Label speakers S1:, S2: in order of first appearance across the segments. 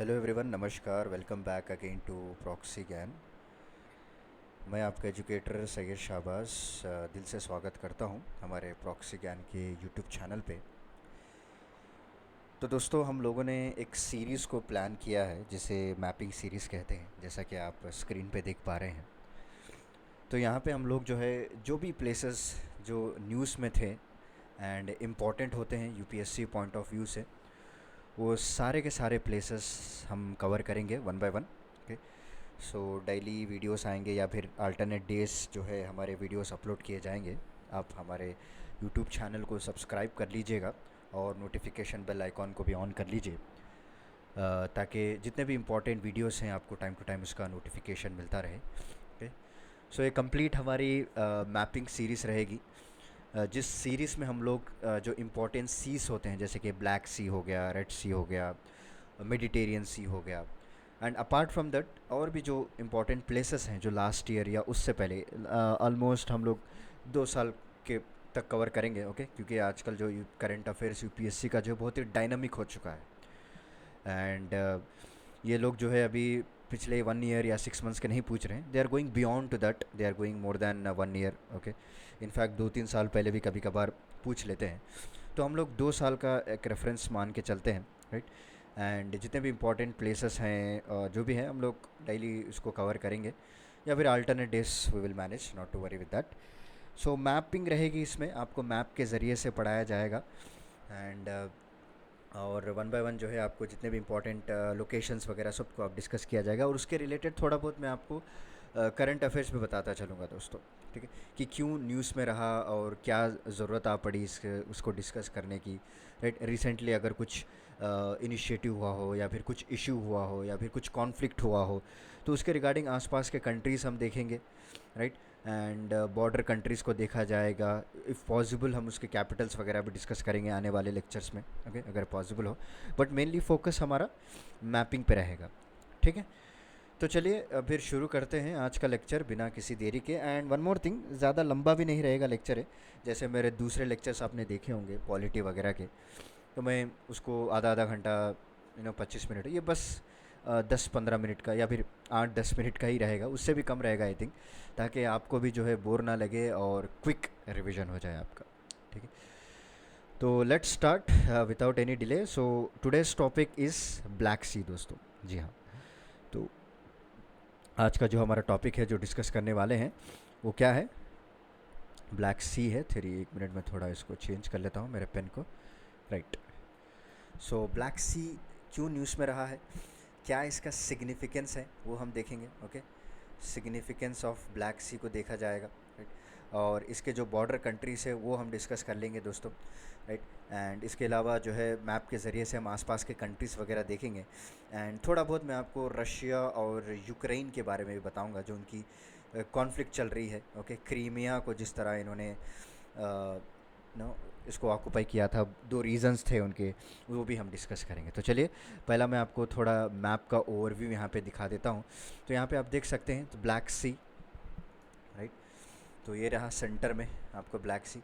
S1: Hello everyone, नमस्कार। Welcome back again to proxy Gyan. मैं आपका एजुकेटर सैयद शाहबाज दिल से स्वागत करता हूं हमारे प्रॉक्सी ज्ञान के यूट्यूब चैनल पे। तो दोस्तों, हम लोगों ने एक सीरीज़ को प्लान किया है जिसे मैपिंग सीरीज़ कहते हैं, जैसा कि आप स्क्रीन पे देख पा रहे हैं। तो यहाँ पे हम लोग जो है, जो भी प्लेसेस जो न्यूज़ में थे एंड इम्पॉर्टेंट होते हैं यूपीएससी पॉइंट ऑफ व्यू से, वो सारे के सारे प्लेसेस हम कवर करेंगे one by one. Okay. So daily videos आएंगे या फिर अल्टरनेट डेज जो है हमारे वीडियोस अपलोड किए जाएंगे। आप हमारे यूट्यूब चैनल को सब्सक्राइब कर लीजिएगा और नोटिफिकेशन बेल आइकॉन को भी ऑन कर लीजिए, ताकि जितने भी इम्पोर्टेंट वीडियोस हैं आपको टाइम टू टाइम उसका नोटिफिकेशन मिलता रहे। ओके। सो ये कंप्लीट हमारी मैपिंग सीरीज़ रहेगी, जिस सीरीज़ में हम लोग जो इम्पोर्टेंट सीज होते हैं, जैसे कि ब्लैक सी हो गया, रेड सी हो गया, मेडिटेरियन सी हो गया, एंड अपार्ट फ्रॉम दैट और भी जो इम्पोर्टेंट प्लेसेस हैं जो लास्ट ईयर या उससे पहले ऑलमोस्ट हम लोग 2 साल के तक कवर करेंगे। ओके, क्योंकि आजकल जो करंट अफेयर्स यूपीएससी का जो बहुत ही डायनामिक हो चुका है। एंड ये लोग जो है अभी पिछले 1 ईयर या 6 मंथ्स के नहीं पूछ रहे हैं, they are going beyond to that, they are going more than 1 year. Okay. In fact 2-3 साल पहले भी कभी कभार पूछ लेते हैं। तो हम लोग 2 साल का एक रेफरेंस मान के चलते हैं, राइट। एंड जितने भी इंपॉर्टेंट प्लेसेस हैं जो भी हैं, हम लोग डेली उसको कवर करेंगे, या फिर alternate days we will manage, not to worry with that. So mapping रहेगी, इसमें आपको मैप के ज़रिए से पढ़ाया जाएगा। एंड और वन बाय वन जो है आपको जितने भी इंपॉर्टेंट लोकेशंस वगैरह सबको आप डिस्कस किया जाएगा, और उसके रिलेटेड थोड़ा बहुत मैं आपको करंट अफेयर्स भी बताता चलूँगा दोस्तों। ठीक है, कि क्यों न्यूज़ में रहा और क्या ज़रूरत आ पड़ी इस उसको डिस्कस करने की, राइट। रिसेंटली अगर कुछ इनिशिएटिव हुआ हो, या फिर कुछ इशू हुआ हो, या फिर कुछ कॉन्फ्लिक्ट हुआ हो, तो उसके रिगार्डिंग आसपास के कंट्रीज़ हम देखेंगे, राइट। एंड बॉर्डर कंट्रीज़ को देखा जाएगा। इफ़ पॉसिबल हम उसके कैपिटल्स वगैरह भी डिस्कस करेंगे आने वाले लेक्चर्स में, ओके, अगर पॉसिबल हो। बट मेनली फोकस हमारा मैपिंग पे रहेगा। ठीक है, तो चलिए फिर शुरू करते हैं आज का लेक्चर बिना किसी देरी के। एंड वन मोर थिंग, ज़्यादा लंबा भी नहीं रहेगा लेक्चर है। जैसे मेरे दूसरे लेक्चर्स आपने देखे होंगे पॉलिटी वगैरह के, तो मैं उसको आधा आधा घंटा 25 मिनट, ये बस 10-15 मिनट का या फिर 8-10 मिनट का ही रहेगा, उससे भी कम रहेगा आई थिंक, ताकि आपको भी जो है बोर ना लगे और क्विक रिवीजन हो जाए आपका। ठीक है, तो let's start without any delay. So today's topic is Black Sea दोस्तों। जी हाँ। तो आज का जो हमारा टॉपिक है, जो डिस्कस करने वाले हैं, वो क्या है? ब्लैक सी है। थेरी एक मिनट में थोड़ा इसको चेंज कर लेता हूँ मेरे पेन को, राइट। सो ब्लैक सी क्यों न्यूज़ में रहा है, क्या इसका सिग्निफिकेंस है, वो हम देखेंगे। ओके, सिग्निफिकेंस ऑफ ब्लैक सी को देखा जाएगा, राइट। और इसके जो बॉर्डर कंट्रीज़ है वो हम डिस्कस कर लेंगे दोस्तों, राइट। एंड इसके अलावा जो है मैप के ज़रिए से हम आसपास के कंट्रीज़ वगैरह देखेंगे। एंड थोड़ा बहुत मैं आपको रशिया और यूक्रेन के बारे में भी बताऊंगा, जो उनकी कॉन्फ्लिक्ट चल रही है। ओके, क्रीमिया को जिस तरह इन्होंने नो इसको ऑक्यूपाई किया था, 2 रीज़न्स थे उनके, वो भी हम डिस्कस करेंगे। तो चलिए, पहला मैं आपको थोड़ा मैप का ओवरव्यू यहाँ पे दिखा देता हूँ। तो यहाँ पे आप देख सकते हैं, तो ब्लैक सी, राइट। तो ये रहा सेंटर में आपको ब्लैक सी।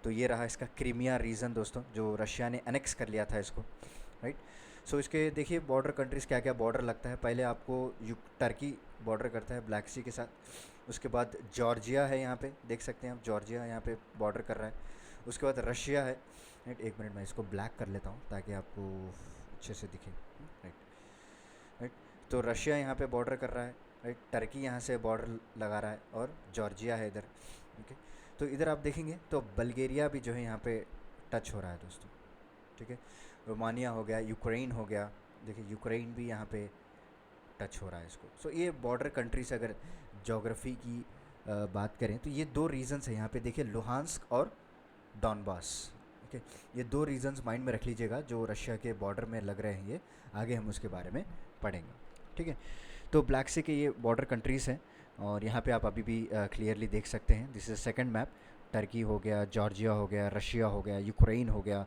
S1: तो ये रहा इसका क्रीमिया रीजन दोस्तों, जो रशिया ने अनेक्स कर लिया था इसको, राइट। सो इसके देखिए बॉर्डर कंट्रीज़ क्या क्या बॉर्डर लगता है। पहले आपको टर्की बॉर्डर करता है ब्लैक सी के साथ। उसके बाद जॉर्जिया है, यहाँ पे देख सकते हैं आप, जॉर्जिया यहाँ पे बॉर्डर कर रहा है। उसके बाद रशिया है, राइट। एक मिनट मैं इसको ब्लैक कर लेता हूँ ताकि आपको अच्छे से दिखे, राइट। राइट, तो रशिया यहाँ पे बॉर्डर कर रहा है, राइट। टर्की यहाँ से बॉर्डर लगा रहा है, और जॉर्जिया है इधर। ओके, तो इधर आप देखेंगे तो बल्गेरिया भी जो है यहाँ पे टच हो रहा है दोस्तों। ठीक है, रोमानिया हो गया, यूक्रेन हो गया, देखिए यूक्रेन भी यहाँ पे टच हो रहा है इसको। सो ये बॉर्डर कंट्री से अगर जोग्राफ़ी की बात करें, तो ये 2 रीजन्स है यहाँ पे, देखिए लुहांस्क और डॉनबास। ओके, ये 2 रीजन्स माइंड में रख लीजिएगा जो रशिया के बॉर्डर में लग रहे हैं। ये आगे हम उसके बारे में पढ़ेंगे। ठीक है, तो ब्लैक सी के ये बॉर्डर कंट्रीज़ हैं, और यहाँ पे आप अभी भी क्लियरली देख सकते हैं। This is second map. Turkey हो गया, जॉर्जिया हो गया, रशिया हो गया, यूक्रेन हो गया,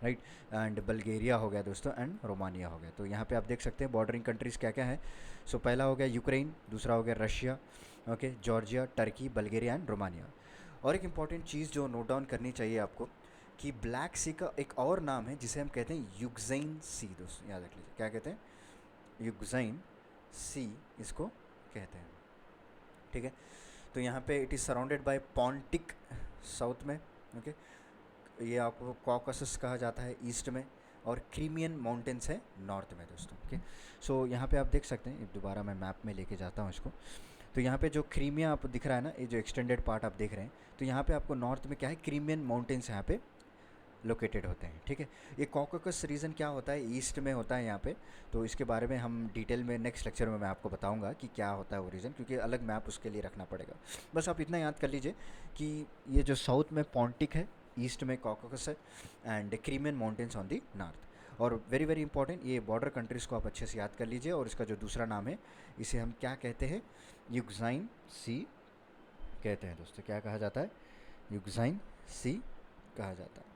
S1: राइट। एंड बल्गेरिया हो गया दोस्तों, एंड रोमानिया हो गया। तो यहाँ पे आप देख सकते हैं बॉर्डरिंग कंट्रीज़ क्या क्या है। सो पहला हो गया यूक्रेन, दूसरा हो गया Russia, okay, Georgia, Turkey, Bulgaria and Romania. और एक इम्पॉर्टेंट चीज़ जो नोट डाउन करनी चाहिए आपको, कि ब्लैक सी का एक और नाम है जिसे हम कहते हैं यूक्रेन सी दोस्तों, याद रख लीजिए। क्या कहते हैं? युगजाइन सी इसको कहते हैं, ठीक है। तो यहाँ पे it is surrounded by Pontic south में, ओके। ये आपको कॉकसस कहा जाता है ईस्ट में, और क्रीमियन माउंटेन्स है नॉर्थ में दोस्तों, ओके। सो यहाँ पे आप देख सकते हैं, दोबारा मैं मैप में लेके जाता हूँ इसको। तो यहाँ पे जो क्रीमिया आपको दिख रहा है ना, ये जो एक्सटेंडेड पार्ट आप देख रहे हैं, तो यहाँ पे आपको नॉर्थ में क्या है, क्रीमियन माउंटेन्स यहाँ पे लोकेटेड होते हैं, ठीक है। ये कॉकसस रीजन क्या होता है, ईस्ट में होता है यहाँ पे। तो इसके बारे में हम डिटेल में नेक्स्ट लेक्चर में मैं आपको बताऊंगा कि क्या होता है वो रीजन, क्योंकि अलग मैप उसके लिए रखना पड़ेगा। बस आप इतना याद कर लीजिए कि ये जो साउथ में पॉन्टिक है, ईस्ट में कॉकसस है, and Crimean mountains on the north. और वेरी वेरी इंपॉर्टेंट, ये बॉर्डर कंट्रीज़ को आप अच्छे से याद कर लीजिए। और इसका जो दूसरा नाम है, इसे हम क्या कहते हैं, युगजाइन सी कहते हैं दोस्तों। क्या कहा जाता है, युगजाइन सी कहा जाता है,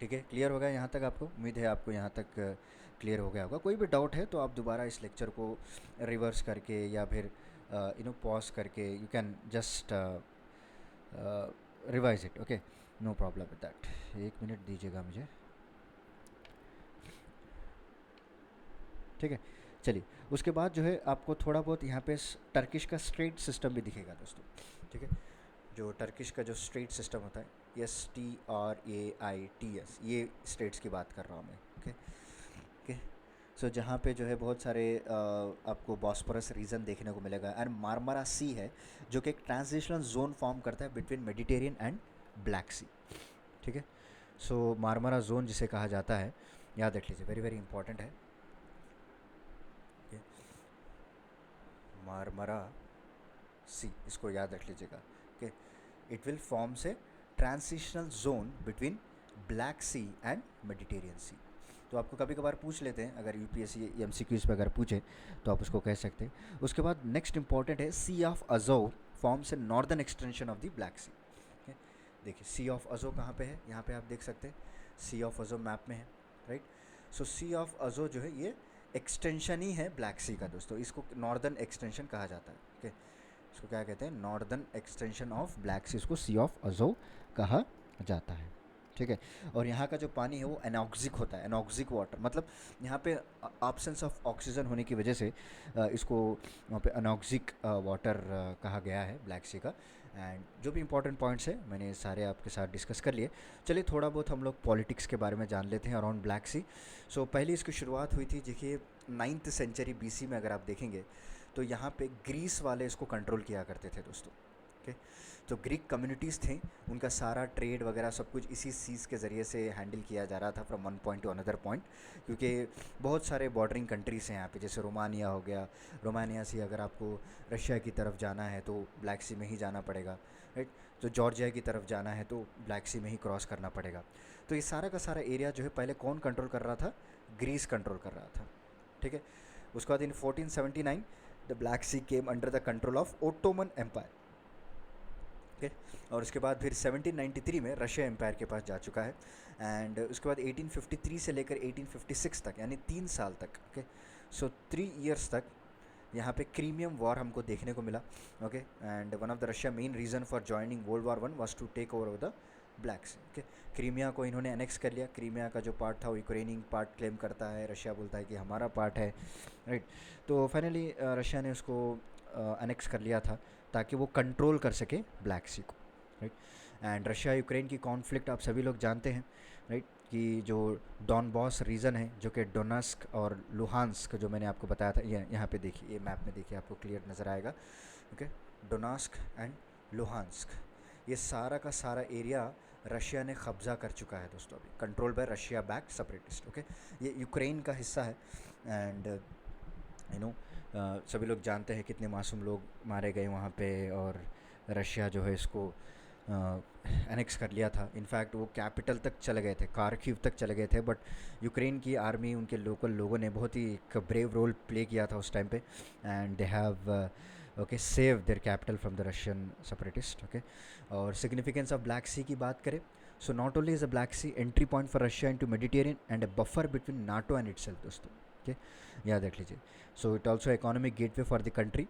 S1: ठीक है। क्लियर हो गया यहाँ तक आपको, उम्मीद है आपको यहाँ तक क्लियर हो गया होगा। कोई भी डाउट है तो आप दोबारा इस लेक्चर को रिवर्स करके या फिर पॉज करके you can just revise it, okay, no problem with that. एक मिनट दीजिएगा मुझे, ठीक है। चलिए, उसके बाद जो है आपको थोड़ा बहुत यहाँ पे टर्किश का स्ट्रेट सिस्टम भी दिखेगा दोस्तों, ठीक है। जो टर्किश का जो स्ट्रेट सिस्टम होता है, STRAITS, ये स्टेट्स की बात कर रहा हूँ मैं, ओके ओके। सो जहाँ पे जो है बहुत सारे आपको बॉस्फोरस रीजन देखने को मिलेगा, एंड मारमारा सी है जो कि एक ट्रांजिशनल जोन फॉर्म करता है बिटवीन मेडिटेरियन एंड ब्लैक सी, ठीक है। सो मारमारा जोन जिसे कहा जाता है, याद रख लीजिए, वेरी वेरी इंपॉर्टेंट है, मारमारा सी, इसको याद रख लीजिएगा, okay. It will forms a transitional zone between Black Sea and Mediterranean Sea. तो आपको कभी कभार पूछ लेते हैं, अगर यूपीएससी MCQs पे अगर पूछे तो आप उसको कह सकते हैं। उसके बाद नेक्स्ट इंपॉर्टेंट है, Sea of Azov forms a northern extension of the Black Sea. देखिए सी ऑफ अजो कहाँ पे है, यहाँ पे आप देख सकते हैं, सी ऑफ अजो मैप में है, राइट। सो सी ऑफ अजो जो है ये एक्सटेंशन ही है ब्लैक सी का दोस्तों, इसको नॉर्दर्न एक्सटेंशन कहा जाता है, ओके। इसको क्या कहते हैं, नॉर्दर्न एक्सटेंशन ऑफ ब्लैक सी, इसको सी ऑफ अजो कहा जाता है, ठीक है। और यहाँ का जो पानी है वो एनॉक्सिक होता है, एनॉक्सिक वाटर, मतलब यहाँ पे एब्सेंस ऑफ ऑक्सीजन होने की वजह से इसको वहाँ पे एनॉक्सिक वाटर कहा गया है ब्लैक सी का। एंड जो भी इंपॉर्टेंट पॉइंट्स है मैंने सारे आपके साथ डिस्कस कर लिए। चलिए थोड़ा बहुत हम लोग पॉलिटिक्स के बारे में जान लेते हैं अराउंड ब्लैक सी। सो पहले इसकी शुरुआत हुई थी, देखिए 9th सेंचुरी BC में अगर आप देखेंगे तो यहाँ पे ग्रीस वाले इसको कंट्रोल किया करते थे दोस्तों, ओके। जो ग्रीक कम्युनिटीज़ थे उनका सारा ट्रेड वगैरह सब कुछ इसी सीज़ के ज़रिए से हैंडल किया जा रहा था from one point two another point, क्योंकि बहुत सारे बॉर्डरिंग कंट्रीज़ हैं यहाँ पे, जैसे रोमानिया हो गया, रोमानिया से अगर आपको रशिया की तरफ जाना है तो ब्लैक सी में ही जाना पड़ेगा, राइट। तो जॉर्जिया की तरफ जाना है तो ब्लैक सी में ही क्रॉस करना पड़ेगा। तो ये सारा का सारा एरिया जो है पहले कौन कंट्रोल कर रहा था, ग्रीस कंट्रोल कर रहा था, ठीक है। उसके बाद in 1479 the Black Sea came under the control of Ottoman Empire, okay. और उसके बाद फिर 1793 में रशिया एम्पायर के पास जा चुका है। एंड उसके बाद 1853 से लेकर 1856 तक, यानी 3 साल तक, ओके। सो 3 ईयर्स तक यहाँ पे क्रीमियम वॉर हमको देखने को मिला, okay. And one of the Russia main reason for joining World War 1 was to take over the Black Sea, okay. Crimea को इन्होंने एनेक्स कर लिया। क्रीमिया का जो पार्ट था वो यूक्रेनियन पार्ट क्लेम करता है, रशिया बोलता है कि हमारा पार्ट है, राइट। तो फाइनली रशिया ने उसको एनेक्स कर लिया था ताकि वो कंट्रोल कर सके ब्लैक सी को, राइट। एंड रशिया यूक्रेन की कॉन्फ्लिक्ट आप सभी लोग जानते हैं, राइट, कि जो डॉनबॉस रीजन है जो कि डोनेट्स्क और लुहांस्क जो मैंने आपको बताया था, ये यहाँ पे देखिए, ये मैप में देखिए आपको क्लियर नज़र आएगा, ओके। डोनेट्स्क एंड लुहांस्क, ये सारा का सारा एरिया रशिया ने कब्ज़ा कर चुका है दोस्तों, अभी control by Russia back separatist, okay. ये यूक्रेन का हिस्सा है। एंड सभी लोग जानते हैं कितने मासूम लोग मारे गए वहाँ पे, और रशिया जो है इसको एनेक्स कर लिया था। इनफैक्ट वो कैपिटल तक चले गए थे, खार्किव तक चले गए थे, बट यूक्रेन की आर्मी, उनके लोकल लोगों ने बहुत ही एक ब्रेव रोल प्ले किया था उस टाइम पे, and they have okay save their capital from the Russian separatist, okay. और सिग्निफिकेंस ऑफ ब्लैक सी की बात करें, so not only is the Black Sea entry point for Russia into Mediterranean and a buffer between NATO and itself दोस्तों, okay, याद रख लीजिए। So it also economic gateway for the country,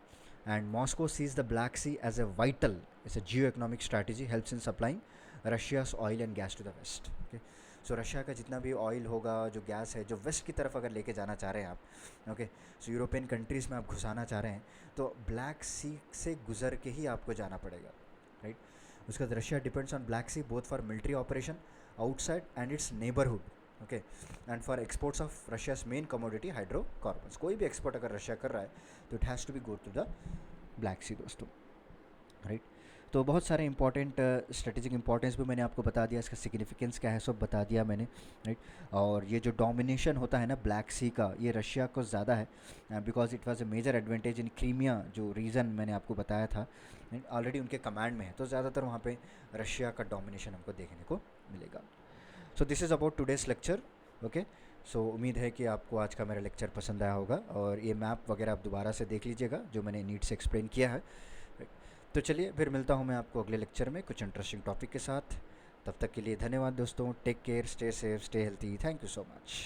S1: and Moscow sees the Black Sea as a vital, it's a geo-economic strategy, helps in supplying Russia's oil and gas to the West. Okay, so Russia का जितना भी oil होगा, जो gas है, जो waste की तरफ अगर लेके जाना चाह रहे हैं आप, ओके, सो यूरोपियन कंट्रीज़ में आप घुसाना चाह रहे हैं, तो ब्लैक सी से गुजर के ही आपको जाना पड़ेगा, राइट। उसके बाद Russia depends on Black Sea both for military operation outside and its neighbourhood, okay, and for exports of Russia's main commodity hydrocarbons. कोई भी एक्सपोर्ट अगर रशिया कर रहा है तो it has to be go to the Black Sea दोस्तों, right. तो बहुत सारे इंपॉर्टेंट स्ट्रेटेजिक इंपॉर्टेंस भी मैंने आपको बता दिया, इसका सिग्निफिकेंस क्या है सब बता दिया मैंने, राइट। और ये जो डोमिनेशन होता है ना ब्लैक सी का, ये रशिया को ज़्यादा है because it was a major advantage in Crimea, जो रीजन मैंने आपको बताया था, ऑलरेडी उनके कमांड में है, तो ज़्यादातर वहाँ पे रशिया का डोमिनेशन हमको देखने को मिलेगा। So this is about today's lecture, okay. So उम्मीद है कि आपको आज का मेरा लेक्चर पसंद आया होगा, और ये मैप वगैरह आप दोबारा से देख लीजिएगा जो मैंने नीट से एक्सप्लेन किया है। तो चलिए फिर मिलता हूँ मैं आपको अगले लेक्चर में कुछ इंटरेस्टिंग टॉपिक के साथ। तब तक के लिए धन्यवाद दोस्तों, take care, stay safe, stay healthy, thank you so much.